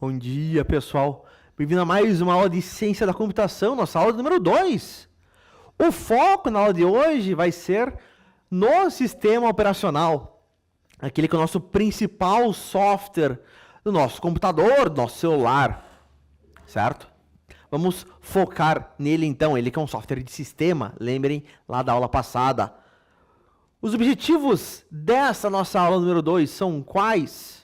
Bom dia, pessoal. Bem-vindo a mais uma aula de Ciência da Computação, nossa aula número 2. O foco na aula de hoje vai ser no sistema operacional, aquele que é o nosso principal software do nosso computador, do nosso celular, certo? Vamos focar nele então, ele que é um software de sistema, lembrem lá da aula passada. Os objetivos dessa nossa aula número 2 são quais?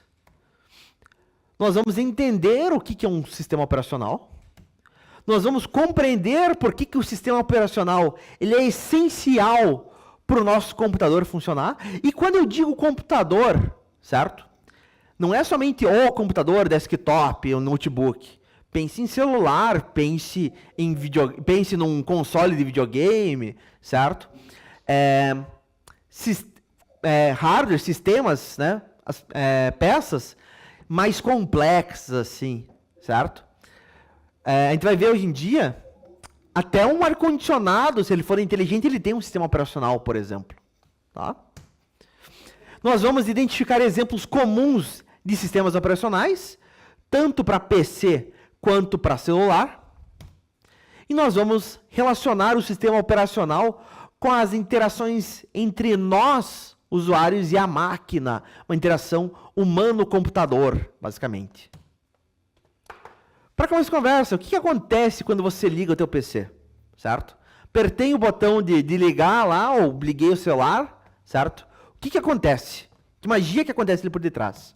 Nós vamos entender o que é um sistema operacional. Nós vamos compreender por que o sistema operacional ele é essencial para o nosso computador funcionar. E quando eu digo computador, certo? Não é somente o computador, desktop, o notebook. Pense em celular, pense num console de videogame, certo? Hardware, sistemas, né? Peças mais complexas, assim, certo? A gente vai ver hoje em dia, até um ar-condicionado, se ele for inteligente, ele tem um sistema operacional, por exemplo. Tá? Nós vamos identificar exemplos comuns de sistemas operacionais, tanto para PC quanto para celular. E nós vamos relacionar o sistema operacional com as interações entre nós, usuários, e a máquina. Uma interação humano-computador, basicamente. Para começar a conversa, o que acontece quando você liga o teu PC? Certo? Apertei o botão de ligar lá, ou liguei o celular, certo? O que acontece? Que magia que acontece ali por detrás?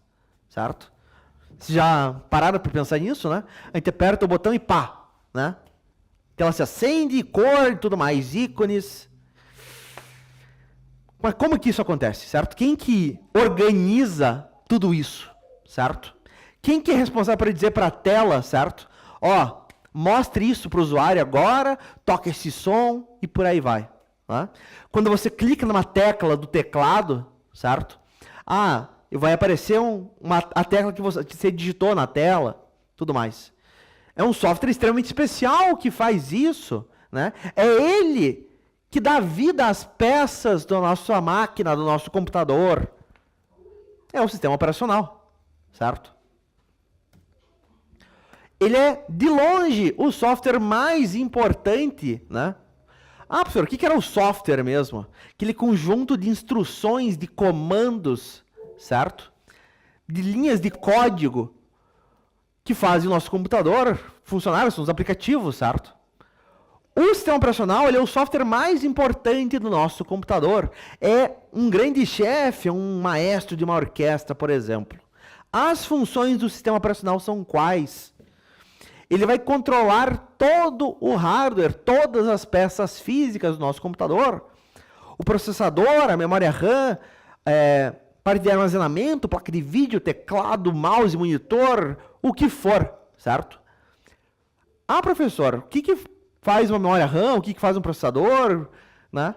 Certo? Vocês já pararam para pensar nisso, né? A gente aperta o botão e pá, né? Então ela se acende, cor e tudo mais, ícones. Mas como que isso acontece, certo? Quem que organiza tudo isso, certo? Quem que é responsável por dizer para a tela, certo? Ó, mostre isso para o usuário agora, toca esse som e por aí vai. Tá? Quando você clica numa tecla do teclado, certo? Vai aparecer a tecla que você digitou na tela, tudo mais. É um software extremamente especial que faz isso, né? É ele que dá vida às peças da nossa máquina, do nosso computador. É o sistema operacional, certo? Ele é, de longe, o software mais importante, né? Professor, o que era o software mesmo? Aquele conjunto de instruções, de comandos, certo? De linhas de código que fazem o nosso computador funcionar, são os aplicativos, certo? O sistema operacional ele é o software mais importante do nosso computador. É um grande chefe, um maestro de uma orquestra, por exemplo. As funções do sistema operacional são quais? Ele vai controlar todo o hardware, todas as peças físicas do nosso computador. O processador, a memória RAM, parte de armazenamento, placa de vídeo, teclado, mouse, monitor, o que for, certo? Professor, o que faz uma memória RAM, o que faz um processador, né?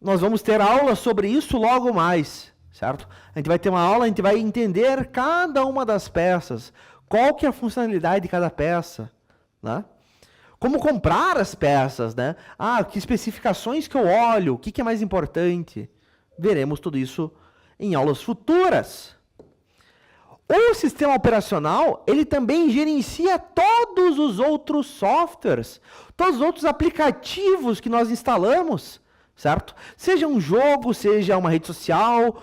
Nós vamos ter aula sobre isso logo mais, certo? A gente vai ter uma aula, a gente vai entender cada uma das peças, qual que é a funcionalidade de cada peça, né? Como comprar as peças, né? Que especificações que eu olho, o que é mais importante. Veremos tudo isso em aulas futuras. O sistema operacional, ele também gerencia todos os outros softwares, todos os outros aplicativos que nós instalamos, certo? Seja um jogo, seja uma rede social,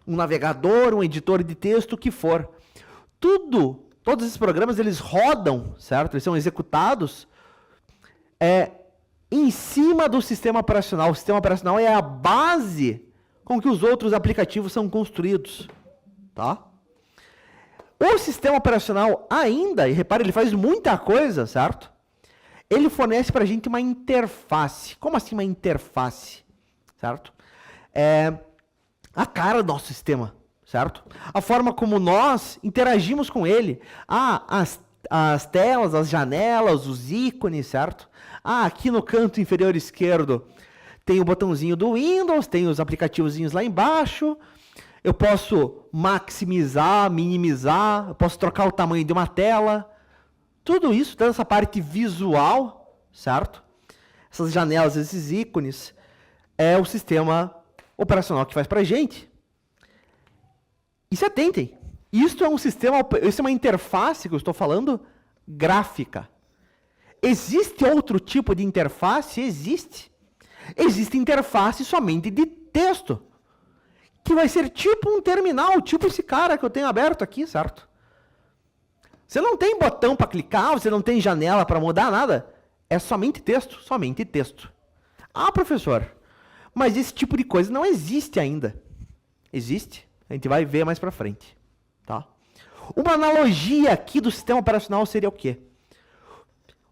um navegador, um editor de texto, o que for. Todos esses programas, eles rodam, certo? Eles são executados em cima do sistema operacional. O sistema operacional é a base com que os outros aplicativos são construídos, tá? O sistema operacional ainda, e repare, ele faz muita coisa, certo? Ele fornece para a gente uma interface. Como assim uma interface? Certo? A cara do nosso sistema, certo? A forma como nós interagimos com ele. As telas, as janelas, os ícones, certo? Aqui no canto inferior esquerdo tem o botãozinho do Windows, tem os aplicativozinhos lá embaixo. Eu posso maximizar, minimizar, eu posso trocar o tamanho de uma tela. Tudo isso, toda essa parte visual, certo? Essas janelas, esses ícones, é o sistema operacional que faz para a gente. E se atentem, Isso é um sistema, isso é uma interface que eu estou falando gráfica. Existe outro tipo de interface? Existe. Existe interface somente de texto, que vai ser tipo um terminal, tipo esse cara que eu tenho aberto aqui, certo? Você não tem botão para clicar, você não tem janela para mudar nada. É somente texto, somente texto. Ah, professor, mas esse tipo de coisa não existe ainda. Existe, a gente vai ver mais para frente. Tá? Uma analogia aqui do sistema operacional seria o quê?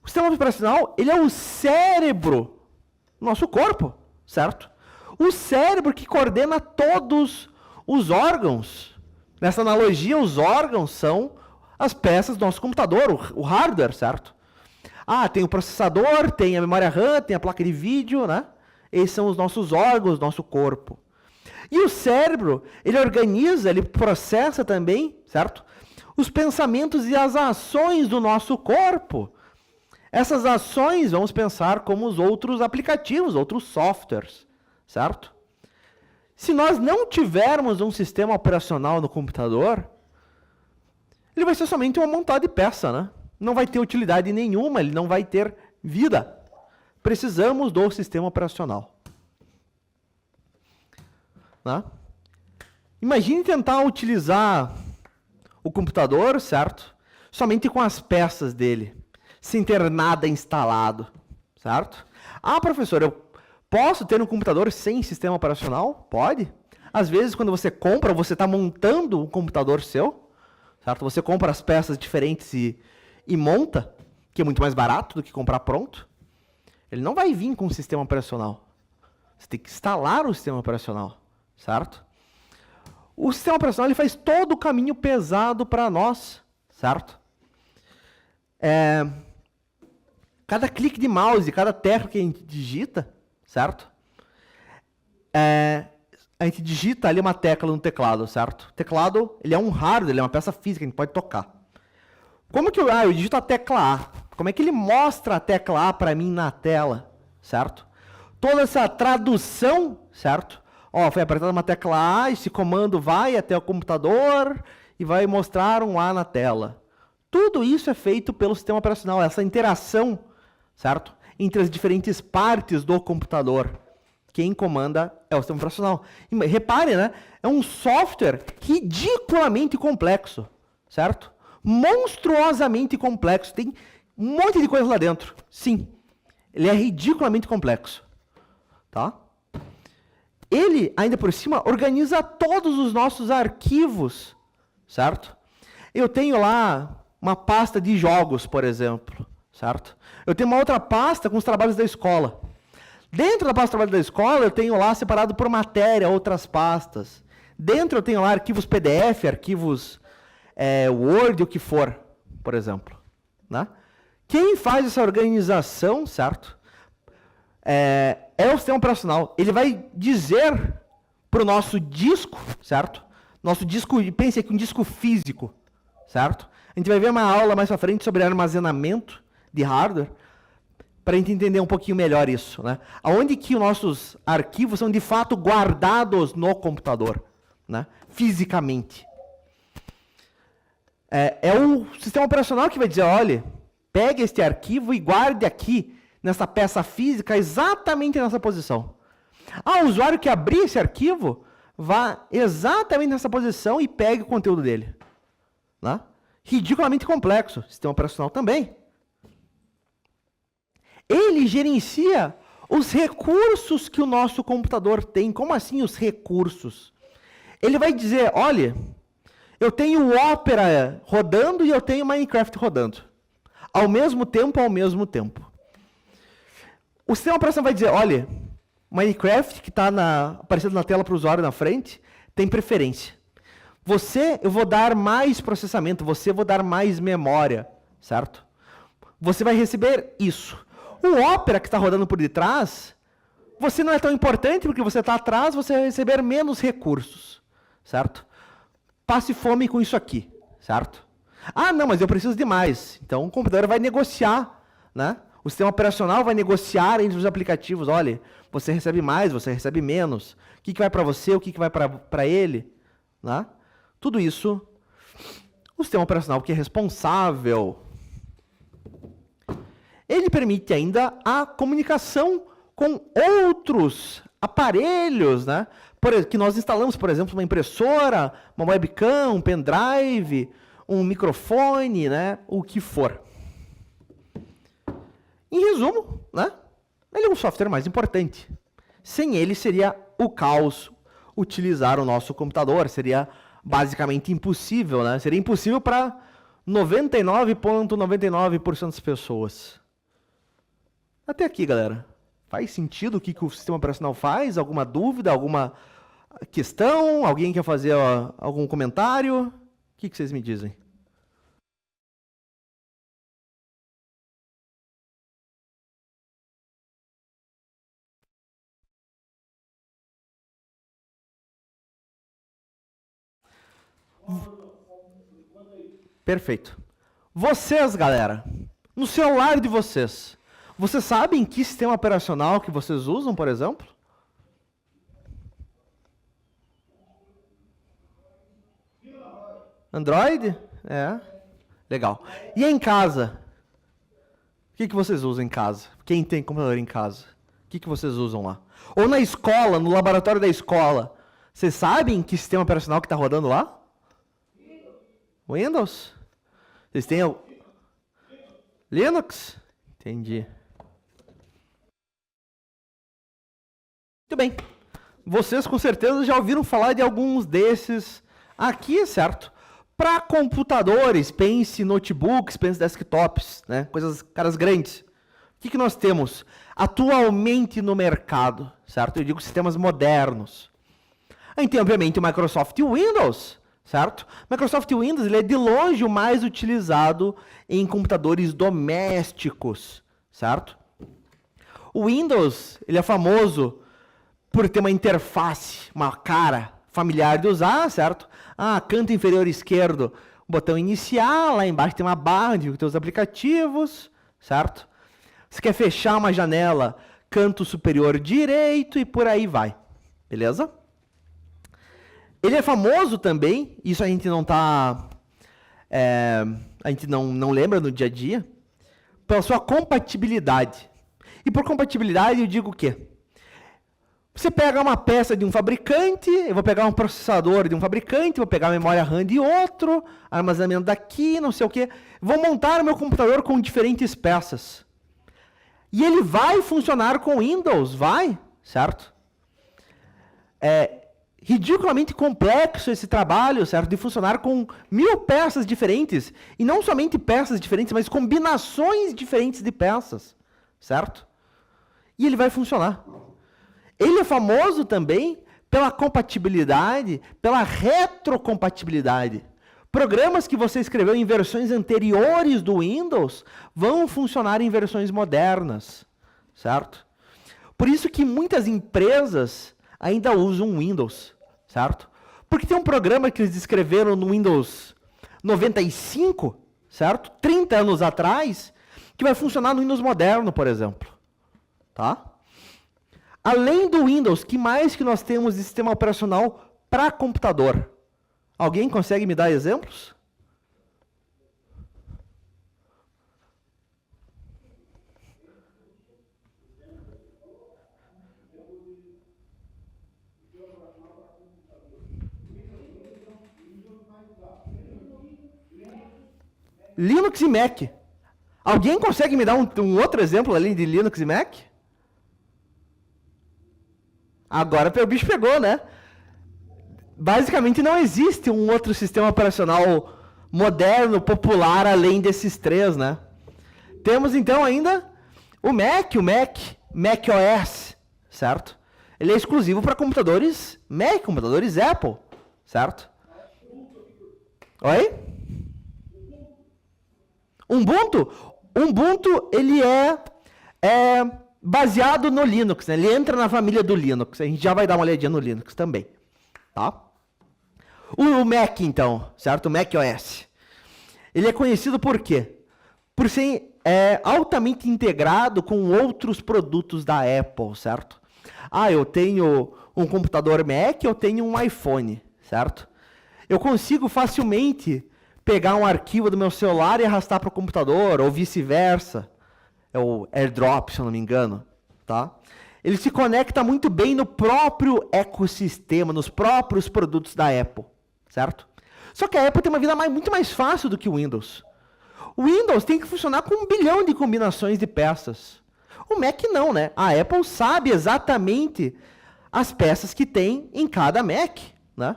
O sistema operacional, ele é o cérebro do nosso corpo, certo? O cérebro que coordena todos os órgãos. Nessa analogia, os órgãos são as peças do nosso computador, o hardware, certo? Ah, tem o processador, tem a memória RAM, tem a placa de vídeo, né? Esses são os nossos órgãos, nosso corpo. E o cérebro, ele organiza, ele processa também, certo? Os pensamentos e as ações do nosso corpo. Essas ações, vamos pensar como os outros aplicativos, outros softwares, certo? Se nós não tivermos um sistema operacional no computador, ele vai ser somente uma montada de peça, né? Não vai ter utilidade nenhuma, ele não vai ter vida. Precisamos do sistema operacional. Né? Imagine tentar utilizar o computador, certo? Somente com as peças dele, sem ter nada instalado, certo? Ah, professor, eu posso ter um computador sem sistema operacional? Pode. Às vezes, quando você compra, você está montando um computador seu, certo? Você compra as peças diferentes e monta, que é muito mais barato do que comprar pronto. Ele não vai vir com um sistema operacional. Você tem que instalar o sistema operacional, certo? O sistema operacional ele faz todo o caminho pesado para nós, certo? Cada clique de mouse, cada tecla que a gente digita, certo? A gente digita ali uma tecla no teclado, certo? O teclado, ele é um hardware, ele é uma peça física, a gente pode tocar. Como que eu digito a tecla A? Como é que ele mostra a tecla A para mim na tela, certo? Toda essa tradução, certo? Ó, foi apertada uma tecla A, esse comando vai até o computador e vai mostrar um A na tela. Tudo isso é feito pelo sistema operacional, essa interação, certo? Entre as diferentes partes do computador. Quem comanda é o sistema operacional. E, repare, né? É um software ridiculamente complexo, certo? Monstruosamente complexo. Tem um monte de coisa lá dentro. Sim, ele é ridiculamente complexo. Tá? Ele, ainda por cima, organiza todos os nossos arquivos, certo? Eu tenho lá uma pasta de jogos, por exemplo, certo? Eu tenho uma outra pasta com os trabalhos da escola. Dentro da pasta de trabalho da escola, eu tenho lá separado por matéria outras pastas. Dentro eu tenho lá arquivos PDF, arquivos Word, o que for, por exemplo. Né? Quem faz essa organização, certo? É o sistema operacional. Ele vai dizer para o nosso disco, certo? Nosso disco, pense aqui, um disco físico, certo? A gente vai ver uma aula mais para frente sobre armazenamento de hardware, para a gente entender um pouquinho melhor isso, né? Aonde que os nossos arquivos são de fato guardados no computador, né? Fisicamente. É o sistema operacional que vai dizer, olha, pegue este arquivo e guarde aqui, nessa peça física, exatamente nessa posição. Ah, o usuário que abrir esse arquivo, vá exatamente nessa posição e pegue o conteúdo dele. Né? Ridiculamente complexo. Sistema operacional também. Ele gerencia os recursos que o nosso computador tem. Como assim os recursos? Ele vai dizer, olha, eu tenho o Opera rodando e eu tenho Minecraft rodando. Ao mesmo tempo. O sistema operacional vai dizer, olha, Minecraft, que está aparecendo na tela para o usuário na frente, tem preferência. Eu vou dar mais processamento, eu vou dar mais memória, certo? Você vai receber isso. O Opera, que está rodando por detrás, você não é tão importante, porque você está atrás, você vai receber menos recursos, certo? Passe fome com isso aqui, certo? Ah, não, mas eu preciso de mais. Então, o computador vai negociar, né? O sistema operacional vai negociar entre os aplicativos. Olha, você recebe mais, você recebe menos. O que vai para você, o que vai para ele. Né? Tudo isso O sistema operacional que é responsável, ele permite ainda a comunicação com outros aparelhos, né? Que nós instalamos, por exemplo, uma impressora, uma webcam, um pendrive, um microfone, né? O que for. Em resumo, né? Ele é um software mais importante. Sem ele seria o caos utilizar o nosso computador, seria basicamente impossível, né? Seria impossível para 99,99% das pessoas. Até aqui, galera. Faz sentido o que o sistema operacional faz? Alguma dúvida? Alguma questão? Alguém quer fazer algum comentário? O que vocês me dizem? Perfeito. Vocês, galera, no celular de vocês, vocês sabem que sistema operacional que vocês usam, por exemplo? Android? É. Legal. E em casa? O que vocês usam em casa? Quem tem computador em casa? O que vocês usam lá? Ou na escola, no laboratório da escola? Vocês sabem que sistema operacional que está rodando lá? Windows? Vocês têm Linux? Entendi. Muito bem. Vocês com certeza já ouviram falar de alguns desses aqui, certo? Para computadores, pense notebooks, pense desktops, né? Coisas, caras grandes. O que nós temos atualmente no mercado, certo? Eu digo sistemas modernos. A gente tem, obviamente, o Microsoft Windows, certo? Microsoft Windows ele é de longe o mais utilizado em computadores domésticos, certo? O Windows ele é famoso por ter uma interface, uma cara familiar de usar, certo? Canto inferior esquerdo, botão iniciar, lá embaixo tem uma barra de os aplicativos, certo? Você quer fechar uma janela, canto superior direito e por aí vai, beleza? Ele é famoso também, isso a gente não tá, a gente não lembra no dia a dia, pela sua compatibilidade. E por compatibilidade eu digo o quê? Você pega uma peça de um fabricante, eu vou pegar um processador de um fabricante, vou pegar a memória RAM de outro, armazenamento daqui, não sei o quê. Vou montar o meu computador com diferentes peças. E ele vai funcionar com Windows, vai, certo? É ridiculamente complexo esse trabalho, certo? De funcionar com 1000 peças diferentes. E não somente peças diferentes, mas combinações diferentes de peças, certo? E ele vai funcionar. Ele é famoso também pela compatibilidade, pela retrocompatibilidade. Programas que você escreveu em versões anteriores do Windows vão funcionar em versões modernas, certo? Por isso que muitas empresas ainda usam Windows, certo? Porque tem um programa que eles escreveram no Windows 95, certo? 30 anos atrás, que vai funcionar no Windows moderno, por exemplo, tá? Além do Windows, que mais que nós temos de sistema operacional para computador? Alguém consegue me dar exemplos? Linux e Mac. Alguém consegue me dar um outro exemplo além de Linux e Mac? Agora o bicho pegou, né? Basicamente não existe um outro sistema operacional moderno, popular, além desses três, né? Temos então ainda o Mac OS, certo? Ele é exclusivo para computadores Mac, computadores Apple, certo? Oi? Ubuntu, ele é baseado no Linux, né? Ele entra na família do Linux. A gente já vai dar uma olhadinha no Linux também, tá? O Mac, então, certo? O Mac OS. Ele é conhecido por quê? Por ser altamente integrado com outros produtos da Apple, certo? Eu tenho um computador Mac, eu tenho um iPhone, certo? Eu consigo facilmente pegar um arquivo do meu celular e arrastar para o computador, ou vice-versa. É o AirDrop, se eu não me engano, tá? Ele se conecta muito bem no próprio ecossistema, nos próprios produtos da Apple, certo? Só que a Apple tem uma vida muito mais fácil do que o Windows. O Windows tem que funcionar com 1 bilhão de combinações de peças. O Mac não, né? A Apple sabe exatamente as peças que tem em cada Mac, né?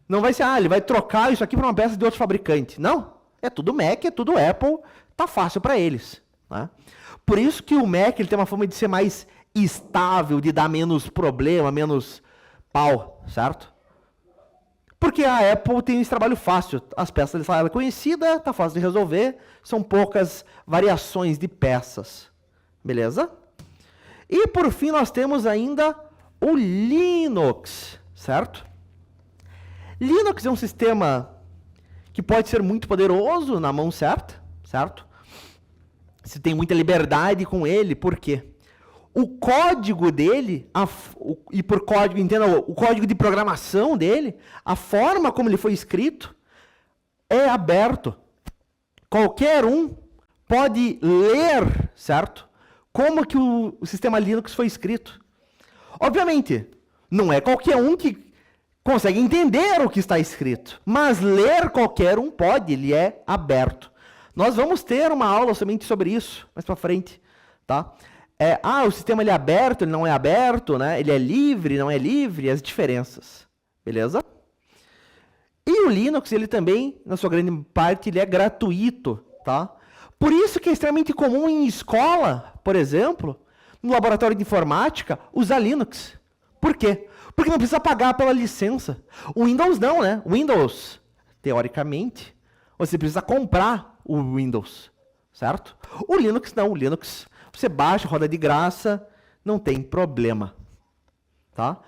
Não vai ser, ele vai trocar isso aqui por uma peça de outro fabricante. Não, é tudo Mac, é tudo Apple, tá fácil para eles, né? Por isso que o Mac ele tem uma forma de ser mais estável, de dar menos problema, menos pau, certo? Porque a Apple tem esse trabalho fácil. As peças ela é conhecida, tá fácil de resolver, são poucas variações de peças. Beleza? E por fim nós temos ainda o Linux, certo? Linux é um sistema que pode ser muito poderoso na mão certa, certo? Você tem muita liberdade com ele, por quê? O código dele, e por código, entenda, o código de programação dele, a forma como ele foi escrito, é aberto. Qualquer um pode ler, certo? Como que o sistema Linux foi escrito. Obviamente, não é qualquer um que consegue entender o que está escrito, mas ler qualquer um pode, ele é aberto. Nós vamos ter uma aula somente sobre isso, mais para frente, tá? O sistema ele é aberto, ele não é aberto, né? Ele é livre, não é livre, as diferenças, beleza? E o Linux, ele também, na sua grande parte, ele é gratuito, tá? Por isso que é extremamente comum em escola, por exemplo, no laboratório de informática, usar Linux. Por quê? Porque não precisa pagar pela licença. O Windows não, né? O Windows, teoricamente, você precisa comprar o Windows, certo? O Linux não, o Linux você baixa, roda de graça, não tem problema, tá?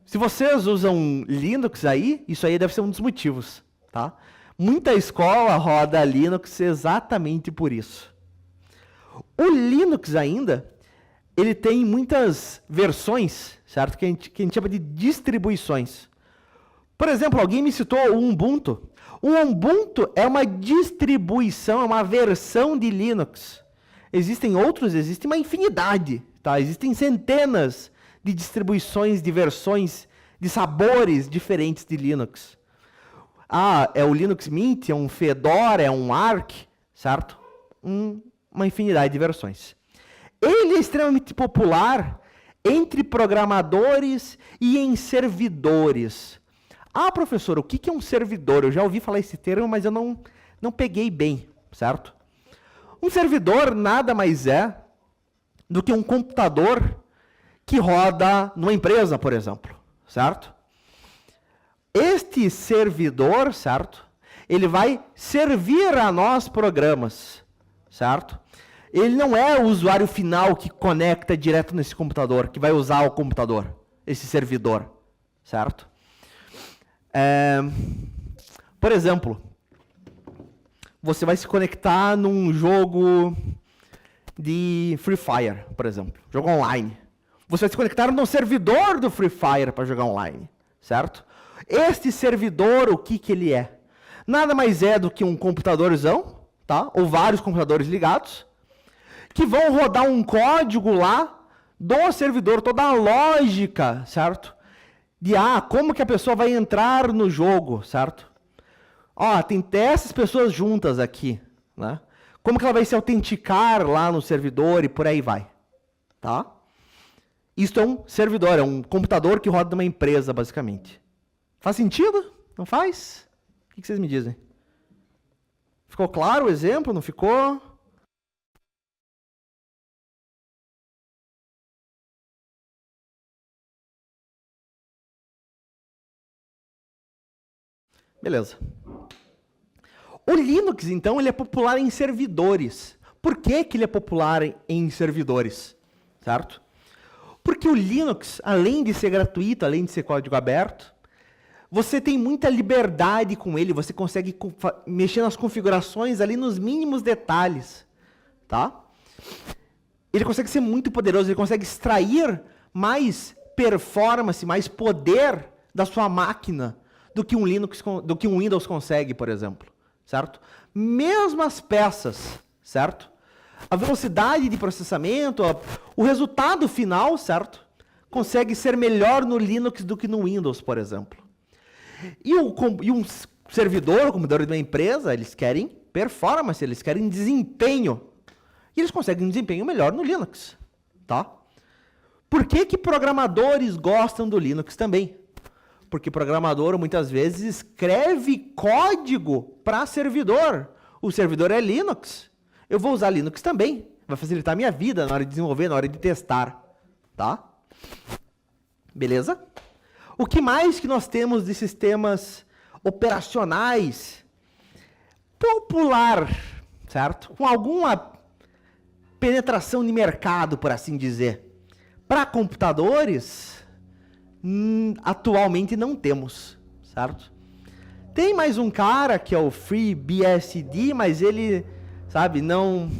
Se vocês usam Linux aí, isso aí deve ser um dos motivos, tá? Muita escola roda Linux exatamente por isso. O Linux ainda, ele tem muitas versões, certo? Que a gente chama de distribuições. Por exemplo, alguém me citou o Ubuntu. O Ubuntu é uma distribuição, é uma versão de Linux. Existem outros, existe uma infinidade, tá? Existem centenas de distribuições, de versões, de sabores diferentes de Linux. É o Linux Mint, é um Fedora, é um Arch, certo? Uma infinidade de versões. Ele é extremamente popular entre programadores e em servidores. Professor, o que é um servidor? Eu já ouvi falar esse termo, mas eu não peguei bem, certo? Um servidor nada mais é do que um computador que roda numa empresa, por exemplo, certo? Este servidor, certo? Ele vai servir a nós programas, certo? Ele não é o usuário final que conecta direto nesse computador, que vai usar o computador, esse servidor, certo? Por exemplo, você vai se conectar num jogo de Free Fire, por exemplo, jogo online. Você vai se conectar no servidor do Free Fire para jogar online, certo? Este servidor, o que ele é? Nada mais é do que um computadorzão, tá? Ou vários computadores ligados, que vão rodar um código lá do servidor, toda a lógica, certo? De como que a pessoa vai entrar no jogo, certo? Tem essas pessoas juntas aqui, né? Como que ela vai se autenticar lá no servidor e por aí vai, tá? Isso é um servidor, é um computador que roda numa empresa, basicamente. Faz sentido? Não faz? O que vocês me dizem? Ficou claro o exemplo? Não ficou? Beleza. O Linux, então, ele é popular em servidores. Por que que ele é popular em servidores? Certo? Porque o Linux, além de ser gratuito, além de ser código aberto, você tem muita liberdade com ele, você consegue mexer nas configurações ali nos mínimos detalhes, tá? Ele consegue ser muito poderoso, ele consegue extrair mais performance, mais poder da sua máquina do que um Linux, do que um Windows consegue, por exemplo, certo? Mesmas peças, certo? A velocidade de processamento, o resultado final, certo? Consegue ser melhor no Linux do que no Windows, por exemplo. E um servidor, o computador de uma empresa, eles querem performance, eles querem desempenho. E eles conseguem um desempenho melhor no Linux, tá? Por que programadores gostam do Linux também? Porque programador muitas vezes escreve código para servidor. O servidor é Linux. Eu vou usar Linux também. Vai facilitar a minha vida na hora de desenvolver, na hora de testar, tá? Beleza? O que mais que nós temos de sistemas operacionais popular, certo? Com alguma penetração de mercado, por assim dizer. Para computadores, atualmente não temos, certo? Tem mais um cara que é o FreeBSD, mas ele, sabe, não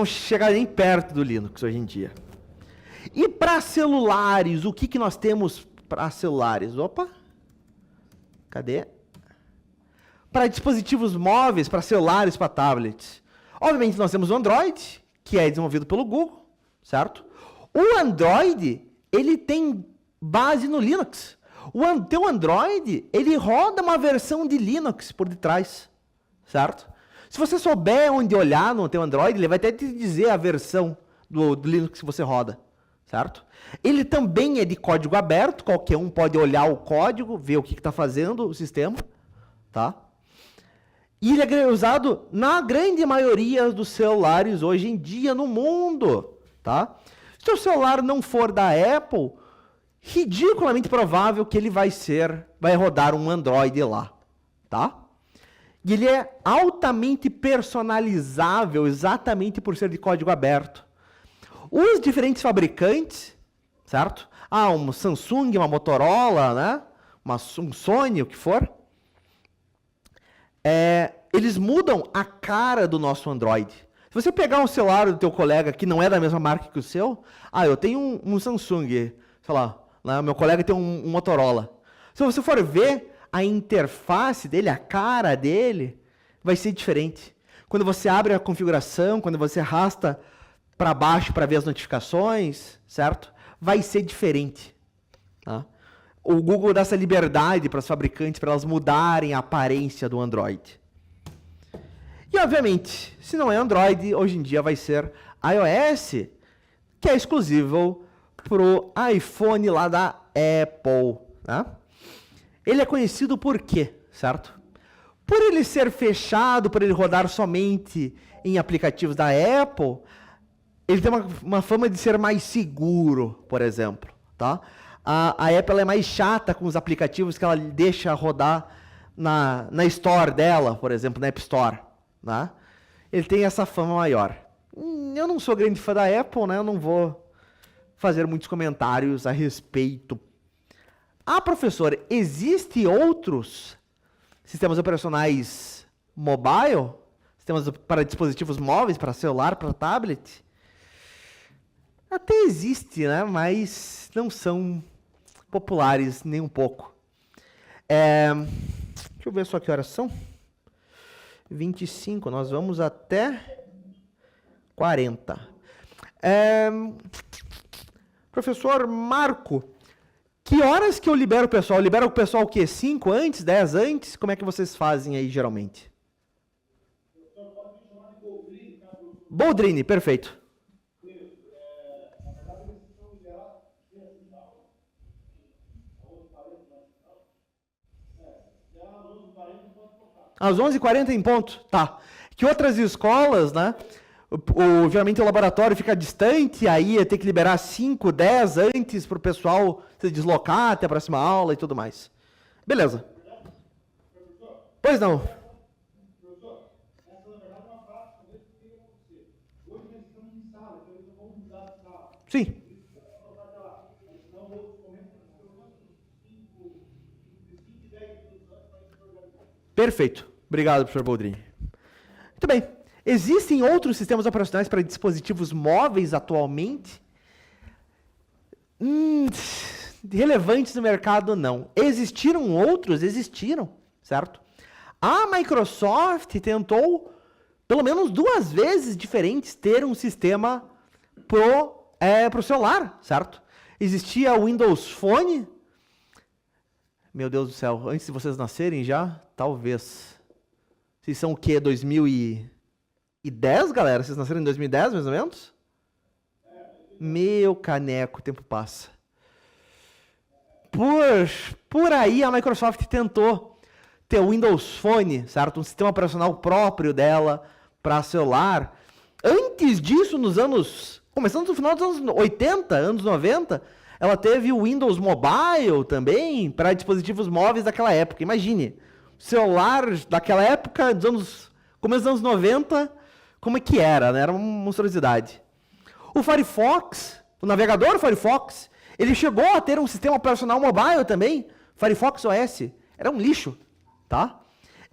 chega nem perto do Linux hoje em dia. E para celulares, o que nós temos para celulares? Opa, cadê? Para dispositivos móveis, para celulares, para tablets. Obviamente nós temos o Android, que é desenvolvido pelo Google, certo? O Android, ele tem base no Linux. O teu Android, ele roda uma versão de Linux por detrás, certo? Se você souber onde olhar no teu Android, ele vai até te dizer a versão do Linux que você roda, certo? Ele também é de código aberto, qualquer um pode olhar o código, ver o que está fazendo o sistema, tá? E ele é usado na grande maioria dos celulares hoje em dia no mundo, tá? Se o celular não for da Apple, ridiculamente provável que ele vai rodar um Android lá, tá? E ele é altamente personalizável, exatamente por ser de código aberto. Os diferentes fabricantes, certo? Um Samsung, uma Motorola, né? Um Sony, o que for. Eles mudam a cara do nosso Android. Se você pegar um celular do teu colega que não é da mesma marca que o seu, eu tenho um Samsung, sei lá, meu colega tem um Motorola. Se você for ver, a interface dele, a cara dele, vai ser diferente. Quando você abre a configuração, quando você arrasta para baixo para ver as notificações, certo? Vai ser diferente. Tá? O Google dá essa liberdade para os fabricantes, para elas mudarem a aparência do Android. E, obviamente, se não é Android, hoje em dia vai ser iOS, que é exclusivo para o iPhone lá da Apple. Né? Ele é conhecido por quê, certo? Por ele ser fechado, por ele rodar somente em aplicativos da Apple, ele tem uma fama de ser mais seguro, por exemplo. Tá? A Apple é mais chata com os aplicativos que ela deixa rodar na Store dela, por exemplo, na App Store. Né? Ele tem essa fama maior. Eu não sou grande fã da Apple, né? Eu não vou fazer muitos comentários a respeito. Professor, existem outros sistemas operacionais mobile? Sistemas para dispositivos móveis, para celular, para tablet? Até existe, né? Mas não são populares nem um pouco. Deixa eu ver só que horas são. 25, nós vamos até 40. Professor Marco, que horas que eu libero o pessoal? Libero o pessoal o quê? 5 antes, 10 antes? Como é que vocês fazem aí, geralmente? Boldrini, perfeito. Às 11h40 em ponto? Tá. Que outras escolas, né? Geralmente o laboratório fica distante, aí ia ter que liberar 5, 10 antes para o pessoal se deslocar até a próxima aula e tudo mais. Beleza. Pois não. Professor, essa na verdade é uma prática que tem que acontecer. Hoje nós estamos em sala, então eles não vão mudar de sala. Sim. Perfeito. Obrigado, professor Boldrini. Muito bem. Existem outros sistemas operacionais para dispositivos móveis atualmente? relevantes no mercado, não. Existiram outros? Existiram, certo? A Microsoft tentou, pelo menos 2 vezes diferentes, ter um sistema pro celular, certo? Existia o Windows Phone. Meu Deus do céu, antes de vocês nascerem já? Talvez. Vocês são o quê? 2010, galera? Vocês nasceram em 2010, mais ou menos? Meu caneco, o tempo passa. Por aí a Microsoft tentou ter o Windows Phone, certo? Um sistema operacional próprio dela para celular. Antes disso, começando no final dos anos 80, anos 90, ela teve o Windows Mobile também para dispositivos móveis daquela época. Imagine, celular daquela época, começo dos anos 90, como é que era, né? Era uma monstruosidade. O Firefox, o navegador Firefox, ele chegou a ter um sistema operacional mobile também, Firefox OS. Era um lixo, tá?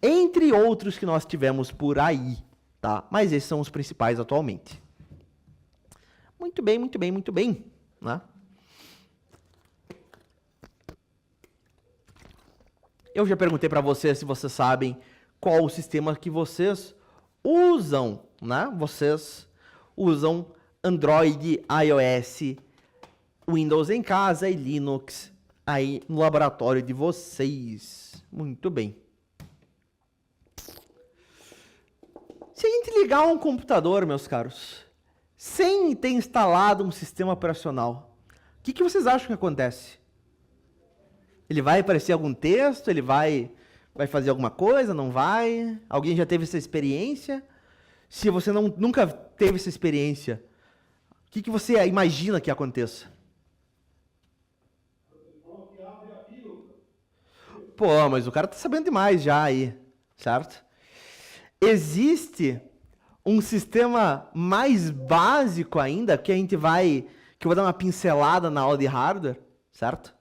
Entre outros que nós tivemos por aí, tá? Mas esses são os principais atualmente. Muito bem, muito bem, muito bem, né? Eu já perguntei para vocês se vocês sabem qual o sistema que vocês usam, né? Vocês usam Android, iOS, Windows em casa e Linux aí no laboratório de vocês. Muito bem. Se a gente ligar um computador, meus caros, sem ter instalado um sistema operacional, o que vocês acham que acontece? Ele vai aparecer algum texto? Ele vai fazer alguma coisa? Não vai? Alguém já teve essa experiência? Se você nunca teve essa experiência, o que você imagina que aconteça? Pô, mas o cara tá sabendo demais já aí, certo? Existe um sistema mais básico ainda, que eu vou dar uma pincelada na aula de hardware, certo?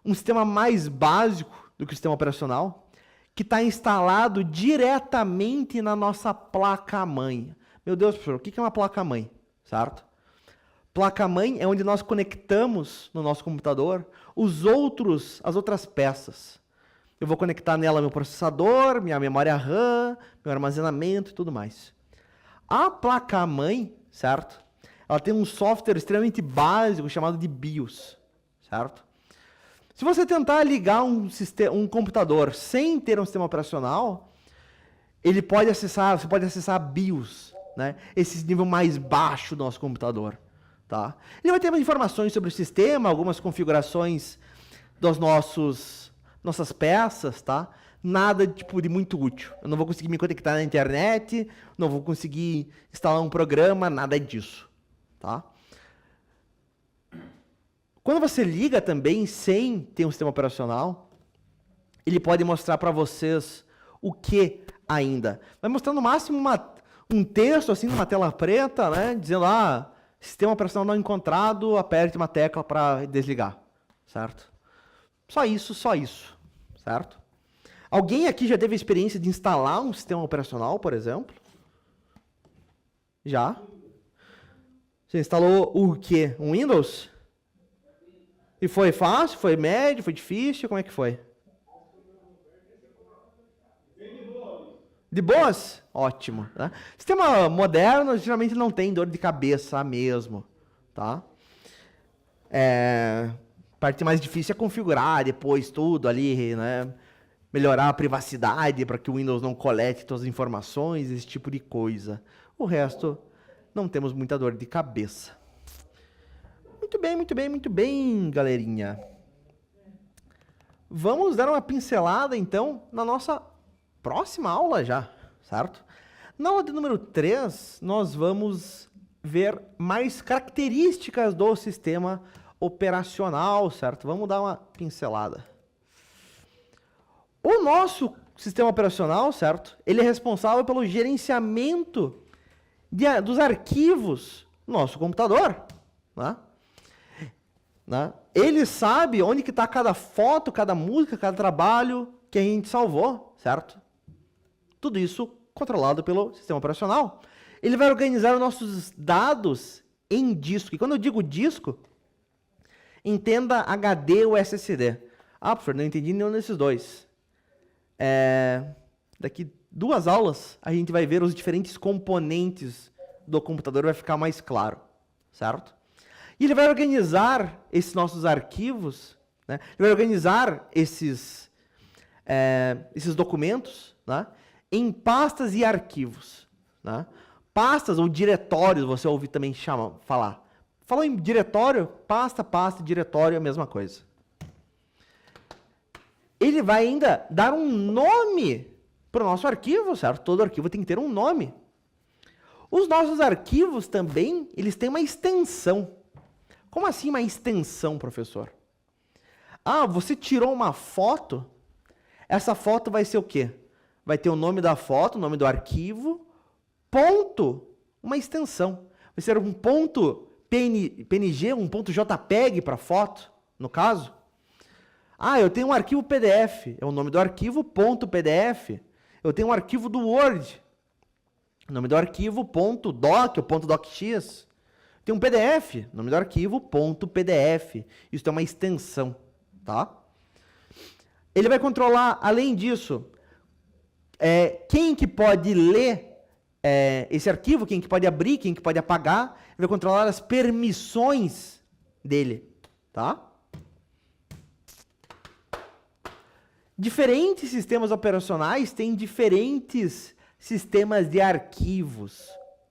Um sistema mais básico do que o sistema operacional, que está instalado diretamente na nossa placa-mãe. Meu Deus, professor, o que é uma placa-mãe, certo? Placa-mãe é onde nós conectamos no nosso computador as outras peças. Eu vou conectar nela meu processador, minha memória RAM, meu armazenamento e tudo mais. A placa-mãe, certo? Ela tem um software extremamente básico chamado de BIOS, certo? Se você tentar ligar um computador sem ter um sistema operacional, você pode acessar BIOS, né? Esse nível mais baixo do nosso computador, tá? Ele vai ter informações sobre o sistema, algumas configurações das nossas peças, tá? Nada de muito útil. Eu não vou conseguir me conectar na internet, não vou conseguir instalar um programa, nada disso, tá? Quando você liga também sem ter um sistema operacional, ele pode mostrar para vocês o que ainda. Vai mostrar no máximo um texto assim numa tela preta, né, dizendo sistema operacional não encontrado, aperte uma tecla para desligar, certo? Só isso, certo? Alguém aqui já teve a experiência de instalar um sistema operacional, por exemplo? Já? Você instalou o quê? Um Windows? E foi fácil? Foi médio? Foi difícil? Como é que foi? De boas? Ótimo. Né? Sistema moderno geralmente não tem dor de cabeça mesmo. Tá? Parte mais difícil é configurar depois tudo ali, né? Melhorar a privacidade para que o Windows não colete todas as informações, esse tipo de coisa. O resto, não temos muita dor de cabeça. Muito bem, muito bem, muito bem, galerinha. Vamos dar uma pincelada, então, na nossa próxima aula já, certo? Na aula de número 3, nós vamos ver mais características do sistema operacional, certo? Vamos dar uma pincelada. O nosso sistema operacional, certo? Ele é responsável pelo gerenciamento dos arquivos no nosso computador, né? Ele sabe onde que está cada foto, cada música, cada trabalho que a gente salvou, certo? Tudo isso controlado pelo sistema operacional. Ele vai organizar os nossos dados em disco. E quando eu digo disco, Entenda HD ou SSD. Ah, professor, não entendi nenhum desses dois. Daqui 2 aulas, a gente vai ver os diferentes componentes do computador, vai ficar mais claro, certo? E ele vai organizar esses nossos arquivos, né? Ele vai organizar esses documentos, né? Em pastas e arquivos, né? Pastas ou diretórios, você ouve também falar. Falou em diretório, pasta, diretório é a mesma coisa. Ele vai ainda dar um nome para o nosso arquivo, certo? Todo arquivo tem que ter um nome. Os nossos arquivos também, eles têm uma extensão. Como assim uma extensão, professor? Ah, você tirou uma foto, essa foto vai ser o quê? Vai ter o nome da foto, o nome do arquivo, ponto, uma extensão. Vai ser um ponto PNG, um ponto JPEG para foto, no caso. Ah, eu tenho um arquivo PDF, é o nome do arquivo, ponto PDF. Eu tenho um arquivo do Word, o nome do arquivo, ponto .doc, ou ponto .docx. Tem um PDF, nome do arquivo, ponto .pdf. Isso é uma extensão, tá? Ele vai controlar, além disso, quem que pode ler esse arquivo, quem que pode abrir, quem que pode apagar. Ele vai controlar as permissões dele, tá? Diferentes sistemas operacionais têm diferentes sistemas de arquivos,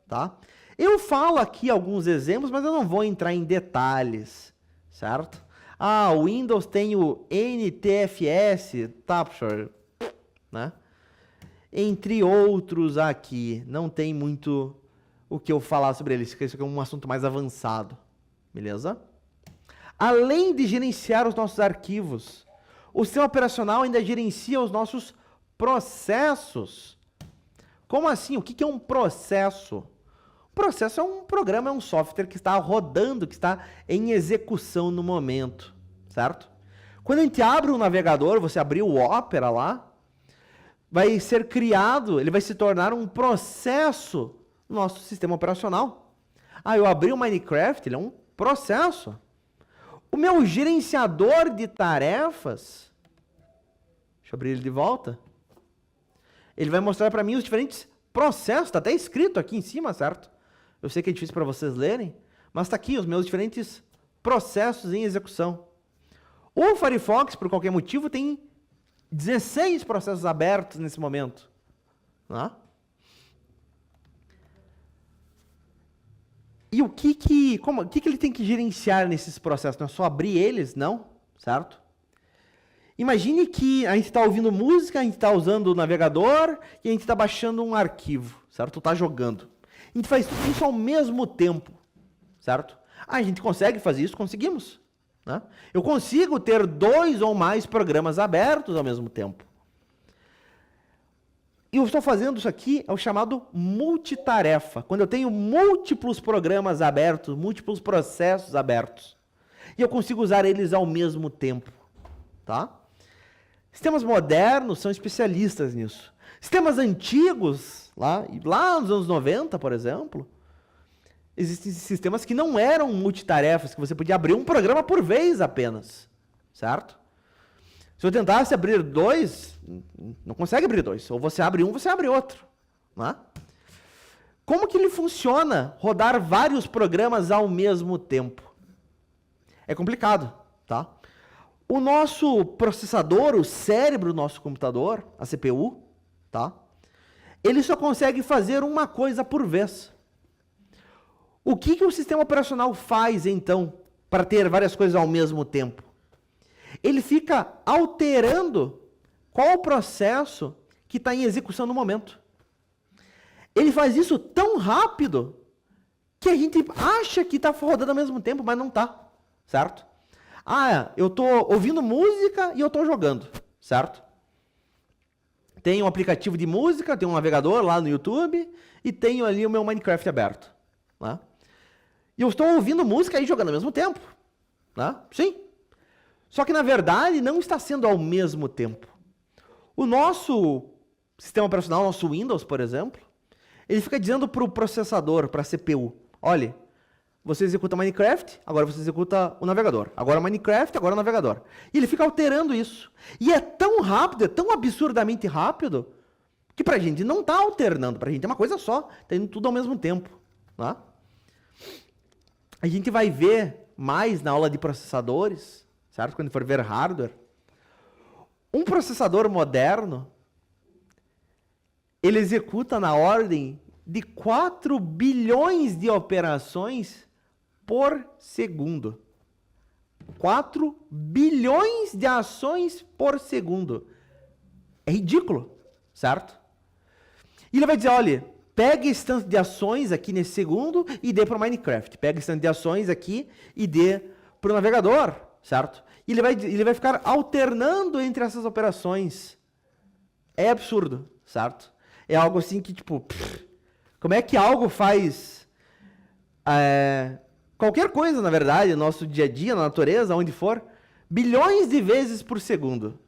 tá? Eu falo aqui alguns exemplos, mas eu não vou entrar em detalhes, certo? Ah, o Windows tem o NTFS, tá, professor? Né? Entre outros aqui, não tem muito o que eu falar sobre eles, porque isso aqui é um assunto mais avançado, beleza? Além de gerenciar os nossos arquivos, o sistema operacional ainda gerencia os nossos processos. Como assim? O que é um processo? O processo é um programa, é um software que está rodando, que está em execução no momento, certo? Quando a gente abre um navegador, você abriu o Opera lá, vai ser criado, ele vai se tornar um processo no nosso sistema operacional. Ah, eu abri o Minecraft, ele é um processo. O meu gerenciador de tarefas, deixa eu abrir ele de volta, ele vai mostrar para mim os diferentes processos, está até escrito aqui em cima, certo? Eu sei que é difícil para vocês lerem, mas está aqui os meus diferentes processos em execução. O Firefox, por qualquer motivo, tem 16 processos abertos nesse momento. Né? E o que ele tem que gerenciar nesses processos? Não é só abrir eles, não, certo? Imagine que a gente está ouvindo música, a gente está usando o navegador e a gente está baixando um arquivo, certo? Está jogando. A gente faz tudo isso ao mesmo tempo, certo? Ah, a gente consegue fazer isso? Conseguimos. Né? Eu consigo ter 2 ou mais programas abertos ao mesmo tempo. E eu estou fazendo isso aqui, é o chamado multitarefa. Quando eu tenho múltiplos programas abertos, múltiplos processos abertos. E eu consigo usar eles ao mesmo tempo. Tá? Sistemas modernos são especialistas nisso. Sistemas antigos, lá nos anos 90, por exemplo, existem sistemas que não eram multitarefas, que você podia abrir um programa por vez apenas. Certo? Se eu tentasse abrir 2, não consegue abrir 2. Ou você abre um, você abre outro. Né? Como que ele funciona, rodar vários programas ao mesmo tempo? É complicado, tá? O nosso processador, o cérebro do nosso computador, a CPU, tá? Ele só consegue fazer uma coisa por vez. O que o sistema operacional faz, então, para ter várias coisas ao mesmo tempo? Ele fica alterando qual o processo que está em execução no momento. Ele faz isso tão rápido que a gente acha que está rodando ao mesmo tempo, mas não está, certo? Ah, eu estou ouvindo música e eu estou jogando, certo? Tenho um aplicativo de música, tenho um navegador lá no YouTube e tenho ali o meu Minecraft aberto. Né? E eu estou ouvindo música e jogando ao mesmo tempo. Né? Sim. Só que, na verdade, não está sendo ao mesmo tempo. O nosso sistema operacional, nosso Windows, por exemplo, ele fica dizendo para o processador, para a CPU, olha, você executa Minecraft, agora você executa o navegador. Agora Minecraft, agora o navegador. E ele fica alterando isso. E é tão rápido, é tão absurdamente rápido, que pra gente não tá alternando, pra gente é uma coisa só, tá indo tudo ao mesmo tempo. Tá? A gente vai ver mais na aula de processadores, certo? Quando for ver hardware. Um processador moderno, ele executa na ordem de 4 bilhões de operações por segundo. 4 bilhões de ações por segundo. É ridículo, certo? E ele vai dizer, olha, pega esse tanto de ações aqui nesse segundo e dê para o Minecraft. Pega esse tanto de ações aqui e dê para o navegador, certo? E ele vai ficar alternando entre essas operações. É absurdo, certo? É algo assim que, tipo, como é que algo faz qualquer coisa, na verdade, no nosso dia a dia, na natureza, onde for, bilhões de vezes por segundo.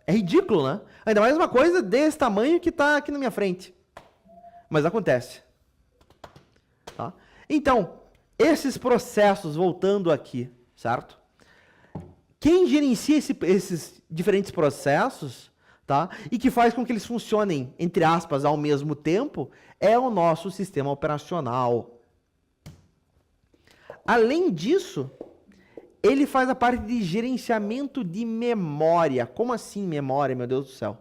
É ridículo, né? Ainda mais uma coisa desse tamanho que está aqui na minha frente. Mas acontece. Tá? Então, esses processos, voltando aqui, certo? Quem gerencia esses diferentes processos, tá? E que faz com que eles funcionem, entre aspas, ao mesmo tempo, é o nosso sistema operacional. Além disso, ele faz a parte de gerenciamento de memória. Como assim memória, meu Deus do céu?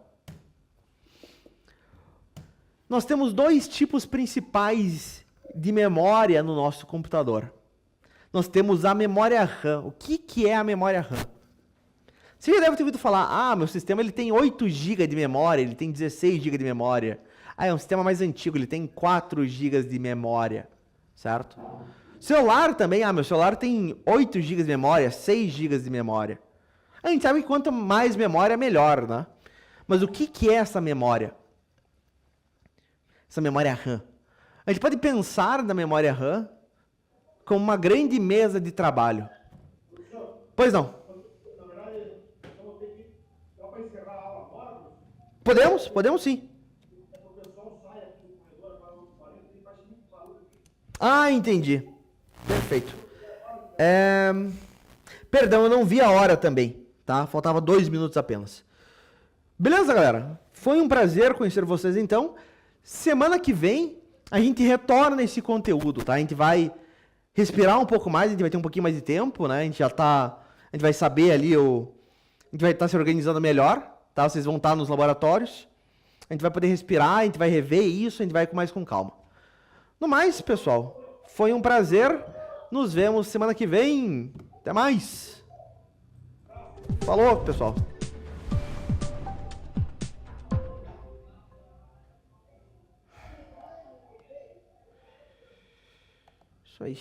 Nós temos dois tipos principais de memória no nosso computador. Nós temos a memória RAM. O que é a memória RAM? Você já deve ter ouvido falar, meu sistema ele tem 8 GB de memória, ele tem 16 GB de memória. É um sistema mais antigo, ele tem 4 GB de memória, certo? Celular também, meu celular tem 8 GB de memória, 6 GB de memória. A gente sabe que quanto mais memória, melhor, né? Mas o que é essa memória? Essa memória RAM. A gente pode pensar na memória RAM como uma grande mesa de trabalho. Pois não. Podemos sim. Entendi. Perfeito. Perdão, eu não vi a hora também, tá? Faltava 2 minutos apenas. Beleza, galera? Foi um prazer conhecer vocês, então. Semana que vem, a gente retorna esse conteúdo, tá? A gente vai respirar um pouco mais, a gente vai ter um pouquinho mais de tempo, né? A gente vai saber ali, a gente vai estar se organizando melhor, tá? Vocês vão estar nos laboratórios. A gente vai poder respirar, a gente vai rever isso, a gente vai com mais com calma. No mais, pessoal, foi um prazer. Nos vemos semana que vem. Até mais. Falou, pessoal. Isso aí.